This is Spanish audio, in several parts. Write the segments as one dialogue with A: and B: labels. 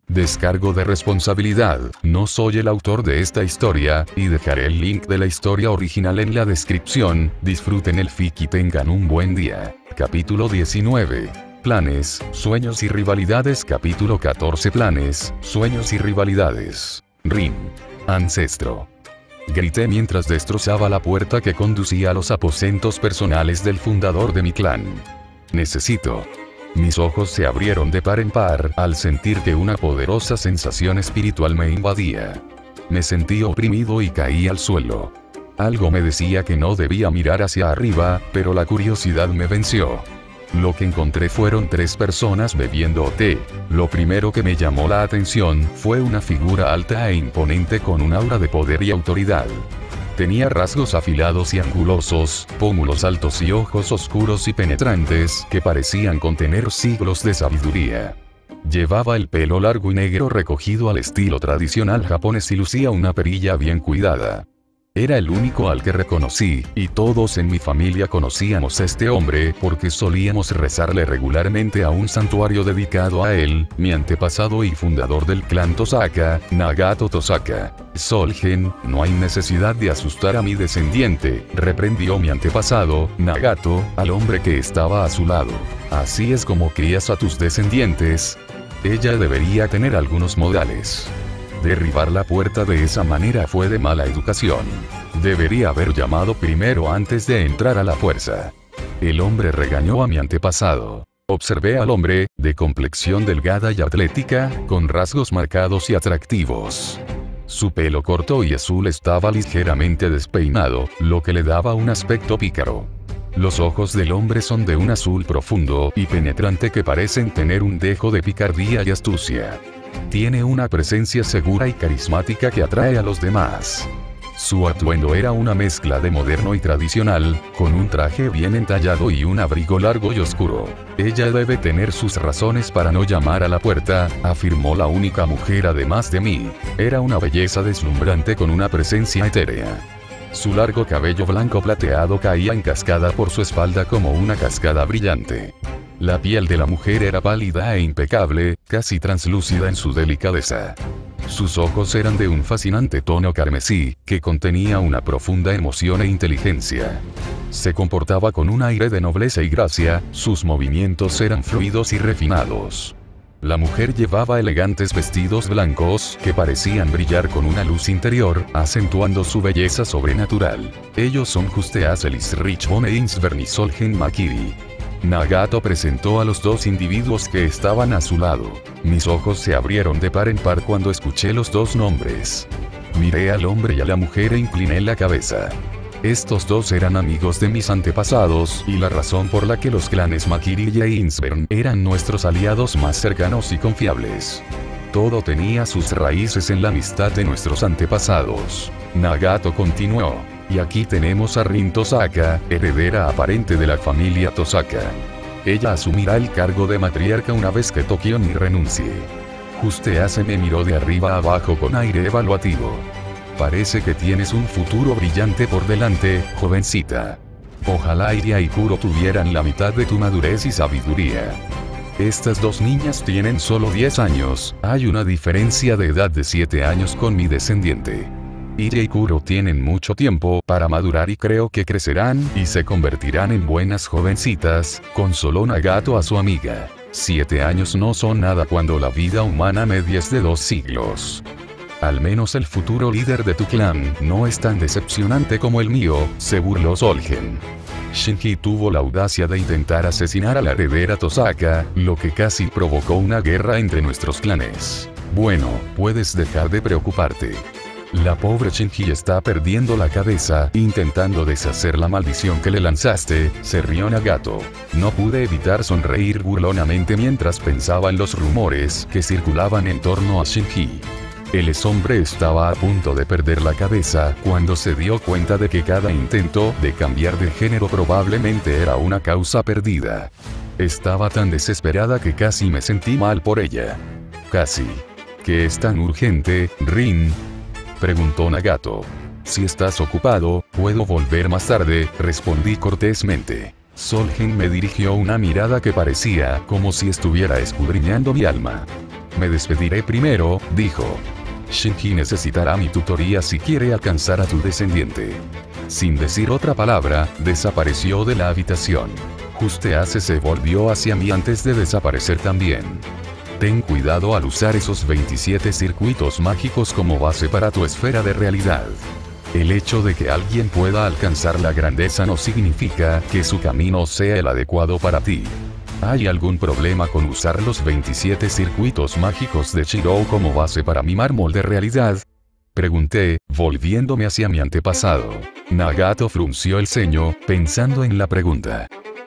A: Descargo de responsabilidad, no soy el autor de esta historia, y dejaré el link de la historia original en la descripción. Disfruten el fic y tengan un buen día. Capítulo 19. Planes, sueños y rivalidades. Capítulo 14. Planes, sueños y rivalidades. Rin. Ancestro. Grité mientras destrozaba la puerta que conducía a los aposentos personales del fundador de mi clan. Necesito. Mis ojos se abrieron de par en par al sentir que una poderosa sensación espiritual me invadía. Me sentí oprimido y caí al suelo. Algo me decía que no debía mirar hacia arriba, pero la curiosidad me venció. Lo que encontré fueron 3 personas bebiendo té. Lo primero que me llamó la atención fue una figura alta e imponente con un aura de poder y autoridad. Tenía rasgos afilados y angulosos, pómulos altos y ojos oscuros y penetrantes que parecían contener siglos de sabiduría. Llevaba el pelo largo y negro recogido al estilo tradicional japonés y lucía una perilla bien cuidada. Era el único al que reconocí, y todos en mi familia conocíamos a este hombre porque solíamos rezarle regularmente a un santuario dedicado a él, mi antepasado y fundador del clan Tosaka, Nagato Tosaka. Solgen, no hay necesidad de asustar a mi descendiente, reprendió mi antepasado, Nagato, al hombre que estaba a su lado. Así es como crías a tus descendientes. Ella debería tener algunos modales. Derribar la puerta de esa manera fue de mala educación. Debería haber llamado primero antes de entrar a la fuerza. El hombre regañó a mi antepasado. Observé al hombre, de complexión delgada y atlética, con rasgos marcados y atractivos. Su pelo corto y azul estaba ligeramente despeinado, lo que le daba un aspecto pícaro. Los ojos del hombre son de un azul profundo y penetrante que parecen tener un dejo de picardía y astucia. Tiene una presencia segura y carismática que atrae a los demás. Su atuendo era una mezcla de moderno y tradicional, con un traje bien entallado y un abrigo largo y oscuro. Ella debe tener sus razones para no llamar a la puerta, afirmó la única mujer además de mí. Era una belleza deslumbrante con una presencia etérea. Su largo cabello blanco plateado caía en cascada por su espalda como una cascada brillante. La piel de la mujer era pálida e impecable, casi translúcida en su delicadeza. Sus ojos eran de un fascinante tono carmesí, que contenía una profunda emoción e inteligencia. Se comportaba con un aire de nobleza y gracia, sus movimientos eran fluidos y refinados. La mujer llevaba elegantes vestidos blancos que parecían brillar con una luz interior, acentuando su belleza sobrenatural. Ellos son Juste Azelis Richbone e Insverni Solgen Makiri. Nagato presentó a los 2 individuos que estaban a su lado. Mis ojos se abrieron de par en par cuando escuché los 2 nombres. Miré al hombre y a la mujer e incliné la cabeza. Estos 2 eran amigos de mis antepasados y la razón por la que los clanes Makiri y Insvern eran nuestros aliados más cercanos y confiables. Todo tenía sus raíces en la amistad de nuestros antepasados. Nagato continuó. Y aquí tenemos a Rin Tosaka, heredera aparente de la familia Tosaka. Ella asumirá el cargo de matriarca una vez que Tokioni renuncie. Juste me miró de arriba a abajo con aire evaluativo. Parece que tienes un futuro brillante por delante, jovencita. Ojalá Iria y Kuro tuvieran la mitad de tu madurez y sabiduría. Estas 2 niñas tienen solo 10 años, hay una diferencia de edad de 7 años con mi descendiente. Iria y Kuro tienen mucho tiempo para madurar y creo que crecerán y se convertirán en buenas jovencitas, consoló Nagato a su amiga. 7 años no son nada cuando la vida humana media es de 2 siglos. Al menos el futuro líder de tu clan no es tan decepcionante como el mío, se burló Solgen. Shinji tuvo la audacia de intentar asesinar a la heredera Tosaka, lo que casi provocó una guerra entre nuestros clanes. Bueno, puedes dejar de preocuparte. La pobre Shinji está perdiendo la cabeza, intentando deshacer la maldición que le lanzaste, se rió Nagato. No pude evitar sonreír burlonamente mientras pensaba en los rumores que circulaban en torno a Shinji. El hombre estaba a punto de perder la cabeza cuando se dio cuenta de que cada intento de cambiar de género probablemente era una causa perdida. Estaba tan desesperada que casi me sentí mal por ella. Casi. ¿Qué es tan urgente, Rin?, preguntó Nagato. Si estás ocupado, puedo volver más tarde, respondí cortésmente. Solgen me dirigió una mirada que parecía como si estuviera escudriñando mi alma. Me despediré primero, dijo. Shinji necesitará mi tutoría si quiere alcanzar a tu descendiente. Sin decir otra palabra, desapareció de la habitación. Juste se volvió hacia mí antes de desaparecer también. Ten cuidado al usar esos 27 circuitos mágicos como base para tu esfera de realidad. El hecho de que alguien pueda alcanzar la grandeza no significa que su camino sea el adecuado para ti. ¿Hay algún problema con usar los 27 circuitos mágicos de Shirou como base para mi mármol de realidad? Pregunté, volviéndome hacia mi antepasado. Nagato frunció el ceño, pensando en la pregunta.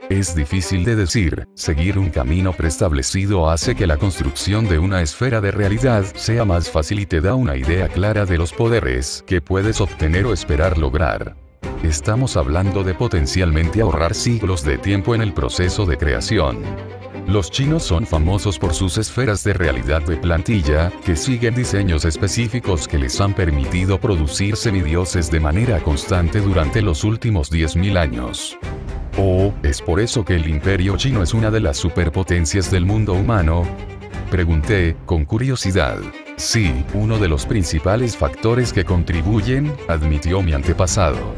A: Es difícil de decir, seguir un camino preestablecido hace que la construcción de una esfera de realidad sea más fácil y te da una idea clara de los poderes que puedes obtener o esperar lograr. Estamos hablando de potencialmente ahorrar siglos de tiempo en el proceso de creación. Los chinos son famosos por sus esferas de realidad de plantilla, que siguen diseños específicos que les han permitido producir semidioses de manera constante durante los últimos 10.000 años. ¿Oh, es por eso que el imperio chino es una de las superpotencias del mundo humano? Pregunté, con curiosidad. Sí, uno de los principales factores que contribuyen, admitió mi antepasado.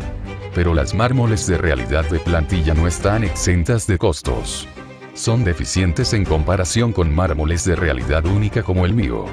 A: Pero las mármoles de realidad de plantilla no están exentas de costos. Son deficientes en comparación con mármoles de realidad única como el mío.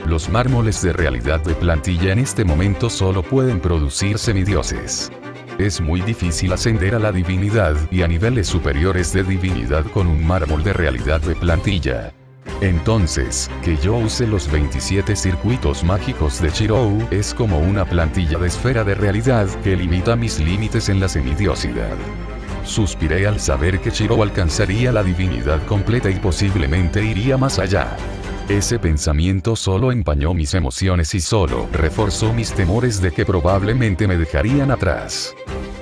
A: Los mármoles de realidad de plantilla en este momento solo pueden producir semidioses. Es muy difícil ascender a la divinidad y a niveles superiores de divinidad con un mármol de realidad de plantilla. Entonces, que yo use los 27 circuitos mágicos de Shirou es como una plantilla de esfera de realidad que limita mis límites en la semidiosidad. Suspiré al saber que Shirou alcanzaría la divinidad completa y posiblemente iría más allá. Ese pensamiento solo empañó mis emociones y solo reforzó mis temores de que probablemente me dejarían atrás.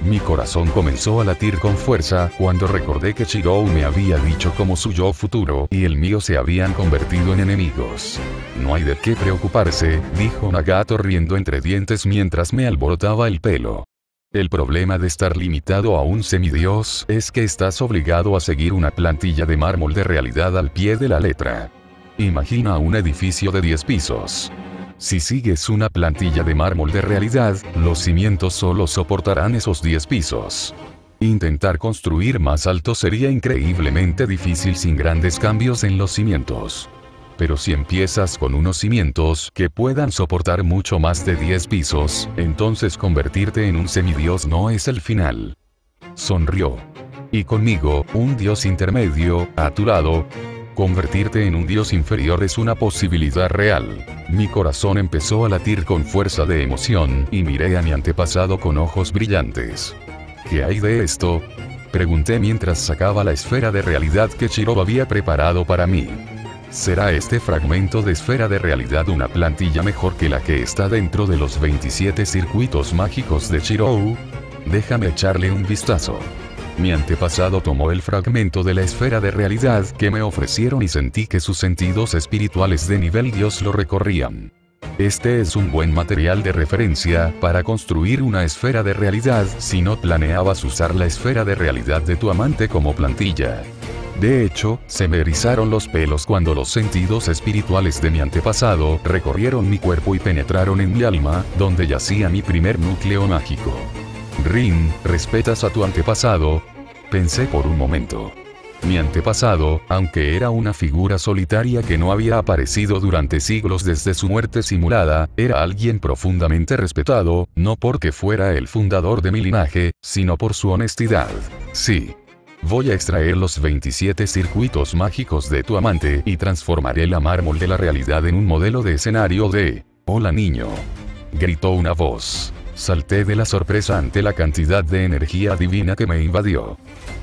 A: Mi corazón comenzó a latir con fuerza cuando recordé que Shirou me había dicho como su yo futuro y el mío se habían convertido en enemigos. No hay de qué preocuparse, dijo Nagato riendo entre dientes mientras me alborotaba el pelo. El problema de estar limitado a un semidios es que estás obligado a seguir una plantilla de mármol de realidad al pie de la letra. Imagina un edificio de 10 pisos. Si sigues una plantilla de mármol de realidad, los cimientos solo soportarán esos 10 pisos. Intentar construir más alto sería increíblemente difícil sin grandes cambios en los cimientos. Pero si empiezas con unos cimientos que puedan soportar mucho más de 10 pisos, entonces convertirte en un semidios no es el final. Sonrió. Y conmigo, un dios intermedio, a tu lado, convertirte en un dios inferior es una posibilidad real. Mi corazón empezó a latir con fuerza de emoción y miré a mi antepasado con ojos brillantes. ¿Qué hay de esto? Pregunté mientras sacaba la esfera de realidad que Shirou había preparado para mí. ¿Será este fragmento de esfera de realidad una plantilla mejor que la que está dentro de los 27 circuitos mágicos de Shirou? Déjame echarle un vistazo. Mi antepasado tomó el fragmento de la esfera de realidad que me ofrecieron y sentí que sus sentidos espirituales de nivel Dios lo recorrían. Este es un buen material de referencia para construir una esfera de realidad si no planeabas usar la esfera de realidad de tu amante como plantilla. De hecho, se me erizaron los pelos cuando los sentidos espirituales de mi antepasado recorrieron mi cuerpo y penetraron en mi alma, donde yacía mi primer núcleo mágico. Rin, ¿respetas a tu antepasado? Pensé por un momento. Mi antepasado, aunque era una figura solitaria que no había aparecido durante siglos desde su muerte simulada, era alguien profundamente respetado, no porque fuera el fundador de mi linaje, sino por su honestidad. Sí. Voy a extraer los 27 circuitos mágicos de tu amante y transformaré la mármol de la realidad en un modelo de escenario de... Hola niño. Gritó una voz. Salté de la sorpresa ante la cantidad de energía divina que me invadió.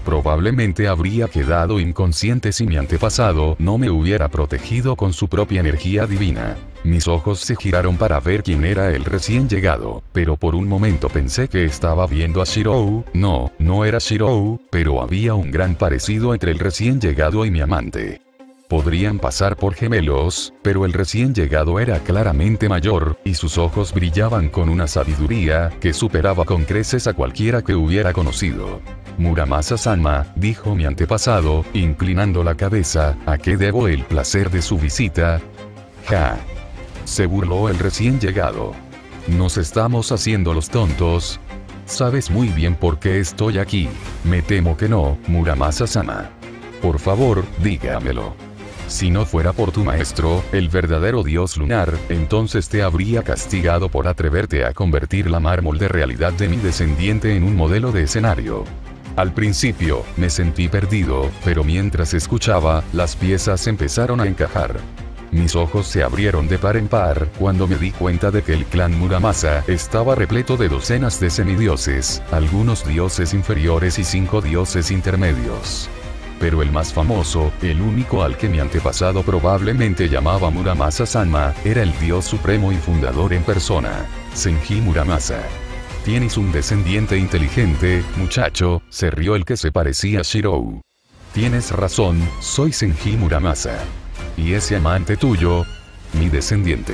A: Probablemente habría quedado inconsciente si mi antepasado no me hubiera protegido con su propia energía divina. Mis ojos se giraron para ver quién era el recién llegado, pero por un momento pensé que estaba viendo a Shirou. No, no era Shirou, pero había un gran parecido entre el recién llegado y mi amante. Podrían pasar por gemelos, pero el recién llegado era claramente mayor, y sus ojos brillaban con una sabiduría que superaba con creces a cualquiera que hubiera conocido. Muramasa-sama, dijo mi antepasado, inclinando la cabeza, ¿a qué debo el placer de su visita? Ja. Se burló el recién llegado. ¿Nos estamos haciendo los tontos? Sabes muy bien por qué estoy aquí. Me temo que no, Muramasa-sama. Por favor, dígamelo. Si no fuera por tu maestro, el verdadero dios lunar, entonces te habría castigado por atreverte a convertir la mármol de realidad de mi descendiente en un modelo de escenario. Al principio, me sentí perdido, pero mientras escuchaba, las piezas empezaron a encajar. Mis ojos se abrieron de par en par cuando me di cuenta de que el clan Muramasa estaba repleto de docenas de semidioses, algunos dioses inferiores y 5 dioses intermedios. Pero el más famoso, el único al que mi antepasado probablemente llamaba Muramasa-sama, era el dios supremo y fundador en persona, Senji Muramasa. Tienes un descendiente inteligente, muchacho, se rió el que se parecía a Shirou. Tienes razón, soy Senji Muramasa. ¿Y ese amante tuyo? Mi descendiente.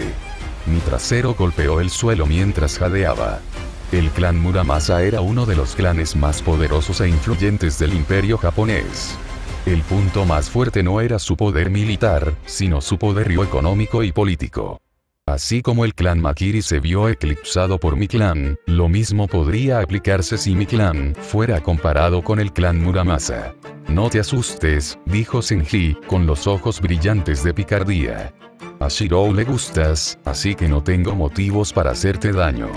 A: Mi trasero golpeó el suelo mientras jadeaba. El clan Muramasa era uno de los clanes más poderosos e influyentes del imperio japonés. El punto más fuerte no era su poder militar, sino su poderío económico y político. Así como el clan Makiri se vio eclipsado por mi clan, lo mismo podría aplicarse si mi clan fuera comparado con el clan Muramasa. No te asustes, dijo Senji, con los ojos brillantes de picardía. A Shirou le gustas, así que no tengo motivos para hacerte daño.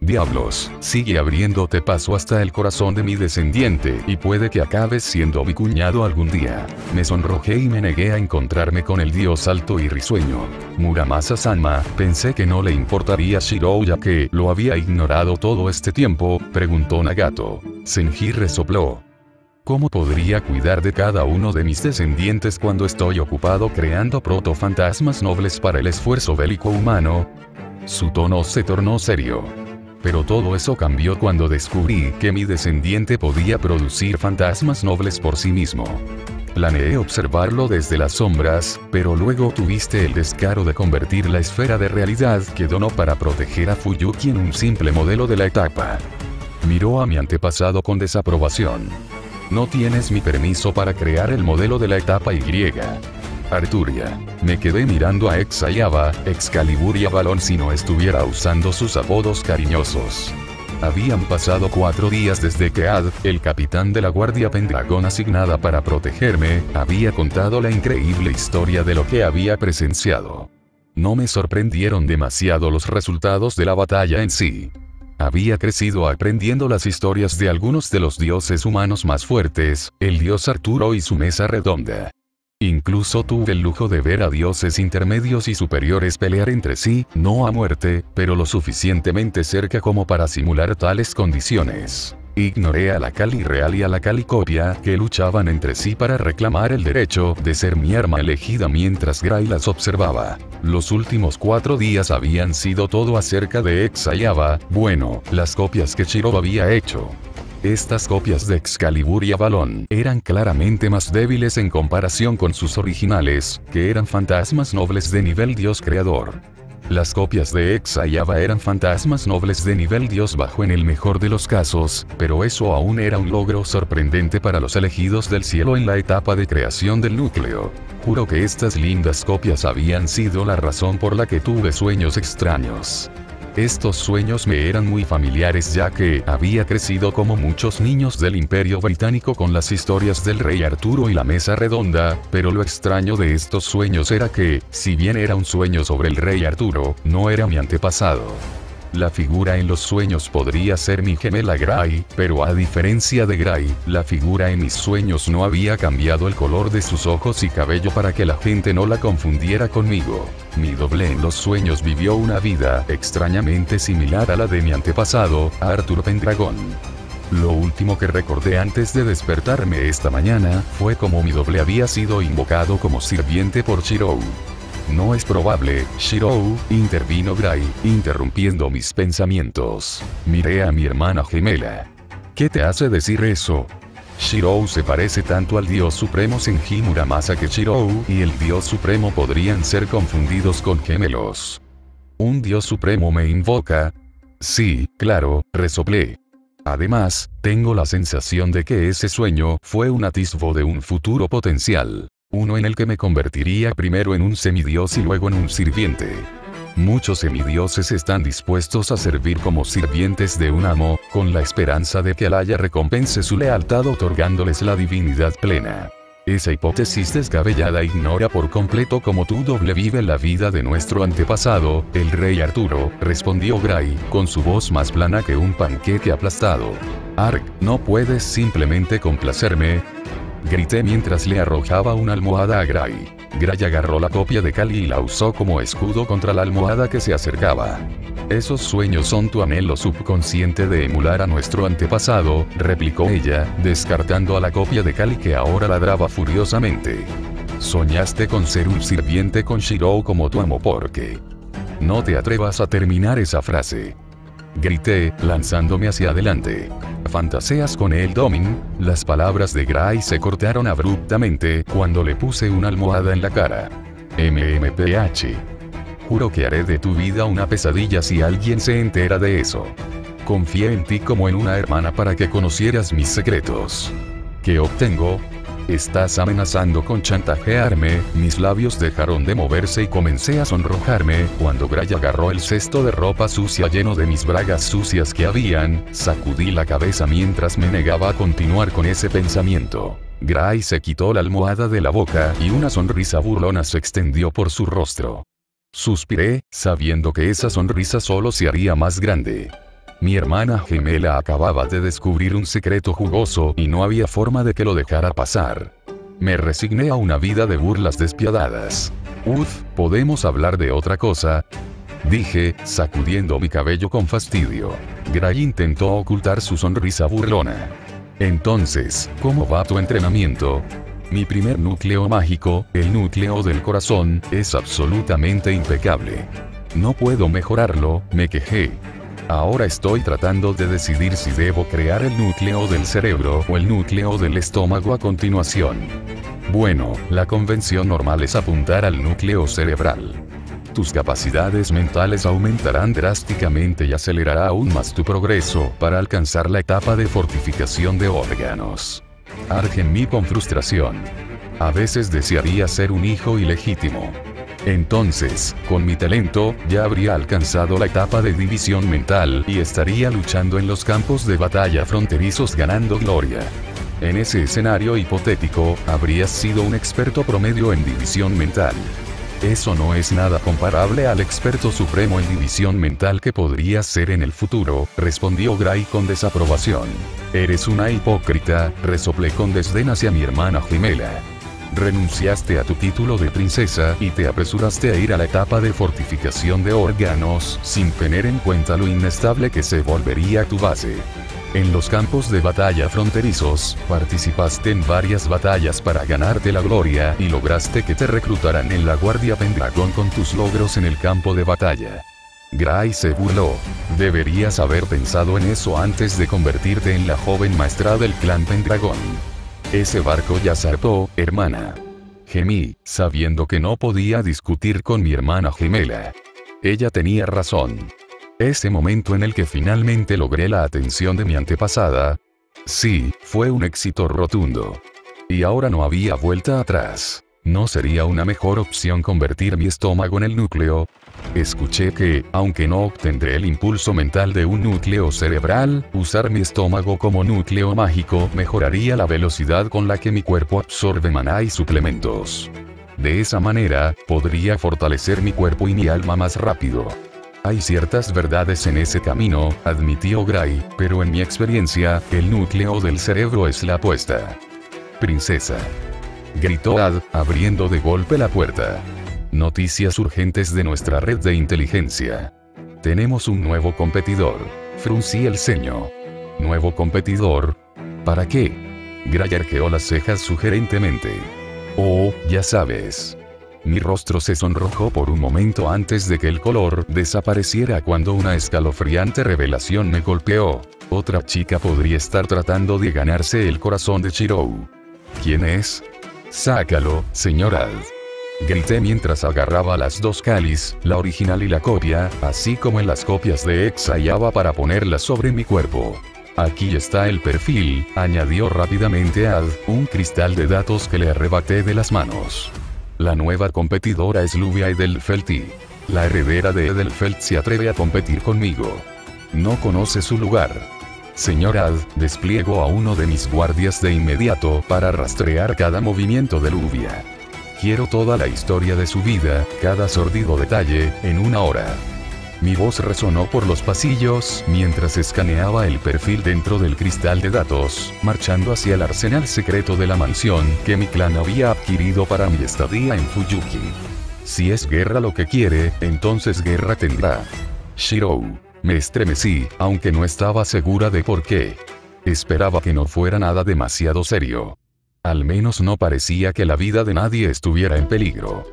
A: Diablos, sigue abriéndote paso hasta el corazón de mi descendiente y puede que acabes siendo mi cuñado algún día. Me sonrojé y me negué a encontrarme con el dios alto y risueño. Muramasa-sama, pensé que no le importaría a Shirou ya que lo había ignorado todo este tiempo, preguntó Nagato. Senji resopló. ¿Cómo podría cuidar de cada uno de mis descendientes cuando estoy ocupado creando protofantasmas nobles para el esfuerzo bélico humano? Su tono se tornó serio. Pero todo eso cambió cuando descubrí que mi descendiente podía producir fantasmas nobles por sí mismo. Planeé observarlo desde las sombras, pero luego tuviste el descaro de convertir la esfera de realidad que donó para proteger a Fuyuki en un simple modelo de la etapa. Miró a mi antepasado con desaprobación. No tienes mi permiso para crear el modelo de la etapa Y. Arturia. Me quedé mirando a Exayaba, Excalibur y Avalon si no estuviera usando sus apodos cariñosos. Habían pasado 4 días desde que Ad, el capitán de la Guardia Pendragón asignada para protegerme, había contado la increíble historia de lo que había presenciado. No me sorprendieron demasiado los resultados de la batalla en sí. Había crecido aprendiendo las historias de algunos de los dioses humanos más fuertes, el dios Arturo y su mesa redonda. Incluso tuve el lujo de ver a dioses intermedios y superiores pelear entre sí, no a muerte, pero lo suficientemente cerca como para simular tales condiciones. Ignoré a la Kali real y a la Kali copia, que luchaban entre sí para reclamar el derecho de ser mi arma elegida mientras Gray las observaba. Los últimos 4 días habían sido todo acerca de Exayaba, bueno, las copias que Shirou había hecho. Estas copias de Excalibur y Avalon eran claramente más débiles en comparación con sus originales, que eran fantasmas nobles de nivel dios creador. Las copias de Exayaba eran fantasmas nobles de nivel dios bajo en el mejor de los casos, pero eso aún era un logro sorprendente para los elegidos del cielo en la etapa de creación del núcleo. Juro que estas lindas copias habían sido la razón por la que tuve sueños extraños. Estos sueños me eran muy familiares ya que había crecido como muchos niños del Imperio Británico con las historias del Rey Arturo y la Mesa Redonda, pero lo extraño de estos sueños era que, si bien era un sueño sobre el Rey Arturo, no era mi antepasado. La figura en los sueños podría ser mi gemela Gray, pero a diferencia de Gray, la figura en mis sueños no había cambiado el color de sus ojos y cabello para que la gente no la confundiera conmigo. Mi doble en los sueños vivió una vida extrañamente similar a la de mi antepasado, Arthur Pendragon. Lo último que recordé antes de despertarme esta mañana fue cómo mi doble había sido invocado como sirviente por Shirou. No es probable, Shirou, intervino Gray, interrumpiendo mis pensamientos. Miré a mi hermana gemela. ¿Qué te hace decir eso? Shirou se parece tanto al dios supremo Senji Muramasa que Shirou y el dios supremo podrían ser confundidos con gemelos. ¿Un dios supremo me invoca? Sí, claro, resoplé. Además, tengo la sensación de que ese sueño fue un atisbo de un futuro potencial. Uno en el que me convertiría primero en un semidios y luego en un sirviente. Muchos semidioses están dispuestos a servir como sirvientes de un amo, con la esperanza de que Alaya recompense su lealtad otorgándoles la divinidad plena. Esa hipótesis descabellada ignora por completo cómo tú vive la vida de nuestro antepasado, el rey Arturo, respondió Gray, con su voz más plana que un panqueque aplastado. Arg, ¿no puedes simplemente complacerme? Grité mientras le arrojaba una almohada a Gray. Gray agarró la copia de Kali y la usó como escudo contra la almohada que se acercaba. Esos sueños son tu anhelo subconsciente de emular a nuestro antepasado, replicó ella, descartando a la copia de Kali que ahora ladraba furiosamente. Soñaste con ser un sirviente con Shirou como tu amo porque... No te atrevas a terminar esa frase. Grité, lanzándome hacia adelante. ¿Fantaseas con él, Domin? Las palabras de Gray se cortaron abruptamente cuando le puse una almohada en la cara. MMPH. Juro que haré de tu vida una pesadilla si alguien se entera de eso. Confié en ti como en una hermana para que conocieras mis secretos. ¿Qué obtengo? Estás amenazando con chantajearme. Mis labios dejaron de moverse y comencé a sonrojarme cuando Gray agarró el cesto de ropa sucia lleno de mis bragas sucias que habían. Sacudí la cabeza mientras me negaba a continuar con ese pensamiento. Gray se quitó la almohada de la boca y una sonrisa burlona se extendió por su rostro. Suspiré, sabiendo que esa sonrisa solo se haría más grande. Mi hermana gemela acababa de descubrir un secreto jugoso y no había forma de que lo dejara pasar. Me resigné a una vida de burlas despiadadas. ¿Podemos hablar de otra cosa? Dije, sacudiendo mi cabello con fastidio. Gray intentó ocultar su sonrisa burlona. Entonces, ¿cómo va tu entrenamiento? Mi primer núcleo mágico, el núcleo del corazón, es absolutamente impecable. No puedo mejorarlo, me quejé. Ahora estoy tratando de decidir si debo crear el núcleo del cerebro o el núcleo del estómago a continuación. Bueno, la convención normal es apuntar al núcleo cerebral. Tus capacidades mentales aumentarán drásticamente y acelerará aún más tu progreso para alcanzar la etapa de fortificación de órganos. Gemí con frustración. A veces desearía ser un hijo ilegítimo. Entonces, con mi talento, ya habría alcanzado la etapa de división mental y estaría luchando en los campos de batalla fronterizos ganando gloria. En ese escenario hipotético, habrías sido un experto promedio en división mental. Eso no es nada comparable al experto supremo en división mental que podrías ser en el futuro, respondió Gray con desaprobación. Eres una hipócrita, resoplé con desdén hacia mi hermana gemela. Renunciaste a tu título de princesa y te apresuraste a ir a la etapa de fortificación de órganos, sin tener en cuenta lo inestable que se volvería tu base. En los campos de batalla fronterizos, participaste en varias batallas para ganarte la gloria y lograste que te reclutaran en la Guardia Pendragón con tus logros en el campo de batalla. Gray se burló. Deberías haber pensado en eso antes de convertirte en la joven maestra del clan Pendragón. Ese barco ya zarpó, hermana. Gemí, sabiendo que no podía discutir con mi hermana gemela. Ella tenía razón. Ese momento en el que finalmente logré la atención de mi antepasada. Sí, fue un éxito rotundo. Y ahora no había vuelta atrás. ¿No sería una mejor opción convertir mi estómago en el núcleo? Escuché que, aunque no obtendré el impulso mental de un núcleo cerebral, usar mi estómago como núcleo mágico mejoraría la velocidad con la que mi cuerpo absorbe maná y suplementos. De esa manera, podría fortalecer mi cuerpo y mi alma más rápido. Hay ciertas verdades en ese camino, admitió Gray, pero en mi experiencia, el núcleo del cerebro es la apuesta. Princesa. Gritó Ad, abriendo de golpe la puerta. Noticias urgentes de nuestra red de inteligencia. Tenemos un nuevo competidor. Fruncí el ceño. ¿Nuevo competidor? ¿Para qué? Gray arqueó las cejas sugerentemente. Oh, ya sabes. Mi rostro se sonrojó por un momento antes de que el color desapareciera cuando una escalofriante revelación me golpeó. Otra chica podría estar tratando de ganarse el corazón de Shirou. ¿Quién es? Sácalo, señor Ad. Grité mientras agarraba las dos Kalis, la original y la copia, así como en las copias de Exa y Ava para ponerlas sobre mi cuerpo. Aquí está el perfil, añadió rápidamente Ad, un cristal de datos que le arrebaté de las manos. La nueva competidora es Luvia Edelfelt y la heredera de Edelfelt se atreve a competir conmigo. No conoce su lugar. Señor Ad, despliego a uno de mis guardias de inmediato para rastrear cada movimiento de Luvia. Quiero toda la historia de su vida, cada sórdido detalle, en una hora. Mi voz resonó por los pasillos mientras escaneaba el perfil dentro del cristal de datos, marchando hacia el arsenal secreto de la mansión que mi clan había adquirido para mi estadía en Fuyuki. Si es guerra lo que quiere, entonces guerra tendrá. Shirou. Me estremecí, aunque no estaba segura de por qué. Esperaba que no fuera nada demasiado serio. Al menos no parecía que la vida de nadie estuviera en peligro.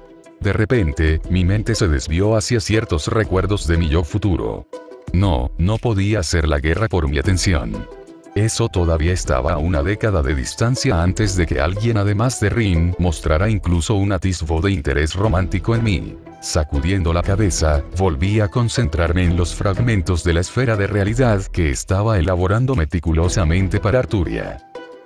A: De repente, mi mente se desvió hacia ciertos recuerdos de mi yo futuro. No podía hacer la guerra por mi atención. Eso todavía estaba a una década de distancia antes de que alguien además de Rin mostrara incluso un atisbo de interés romántico en mí. Sacudiendo la cabeza, volví a concentrarme en los fragmentos de la esfera de realidad que estaba elaborando meticulosamente para Arturia.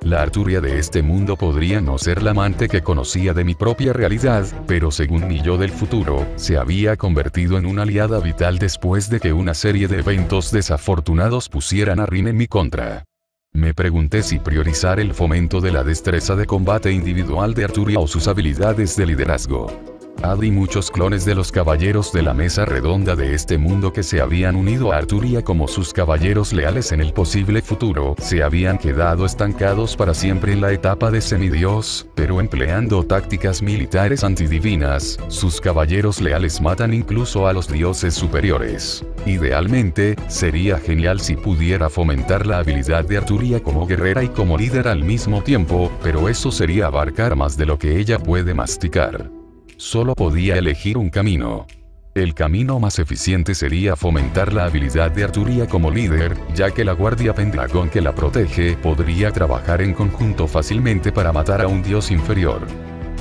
A: La Arturia de este mundo podría no ser la amante que conocía de mi propia realidad, pero según mi yo del futuro, se había convertido en una aliada vital después de que una serie de eventos desafortunados pusieran a Rin en mi contra. Me pregunté si priorizar el fomento de la destreza de combate individual de Arturia o sus habilidades de liderazgo. Ad y muchos clones de los caballeros de la mesa redonda de este mundo que se habían unido a Arturia como sus caballeros leales en el posible futuro, se habían quedado estancados para siempre en la etapa de semidios, pero empleando tácticas militares antidivinas, sus caballeros leales matan incluso a los dioses superiores. Idealmente, sería genial si pudiera fomentar la habilidad de Arturia como guerrera y como líder al mismo tiempo, pero eso sería abarcar más de lo que ella puede masticar. Solo podía elegir un camino. El camino más eficiente sería fomentar la habilidad de Arturia como líder, ya que la Guardia Pendragon que la protege podría trabajar en conjunto fácilmente para matar a un dios inferior.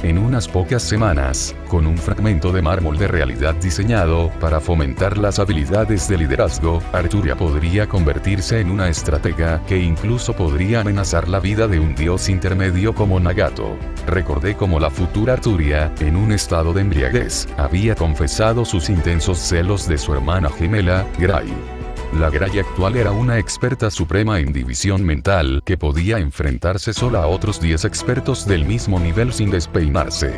A: En unas pocas semanas, con un fragmento de mármol de realidad diseñado para fomentar las habilidades de liderazgo, Arturia podría convertirse en una estratega que incluso podría amenazar la vida de un dios intermedio como Nagato. Recordé cómo la futura Arturia, en un estado de embriaguez, había confesado sus intensos celos de su hermana gemela, Gray. La Gray actual era una experta suprema en división mental que podía enfrentarse sola a otros 10 expertos del mismo nivel sin despeinarse.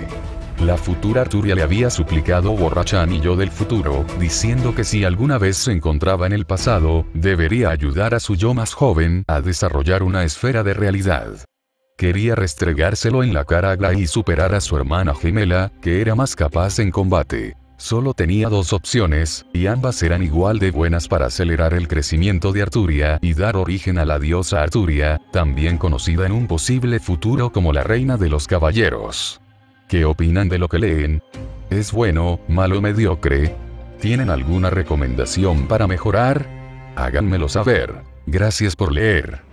A: La futura Arturia le había suplicado borracha a mi yo del futuro, diciendo que si alguna vez se encontraba en el pasado, debería ayudar a su yo más joven a desarrollar una esfera de realidad. Quería restregárselo en la cara a Gray y superar a su hermana gemela, que era más capaz en combate. Solo tenía dos opciones, y ambas eran igual de buenas para acelerar el crecimiento de Arturia y dar origen a la diosa Arturia, también conocida en un posible futuro como la reina de los caballeros. ¿Qué opinan de lo que leen? ¿Es bueno, malo o mediocre? ¿Tienen alguna recomendación para mejorar? Háganmelo saber. Gracias por leer.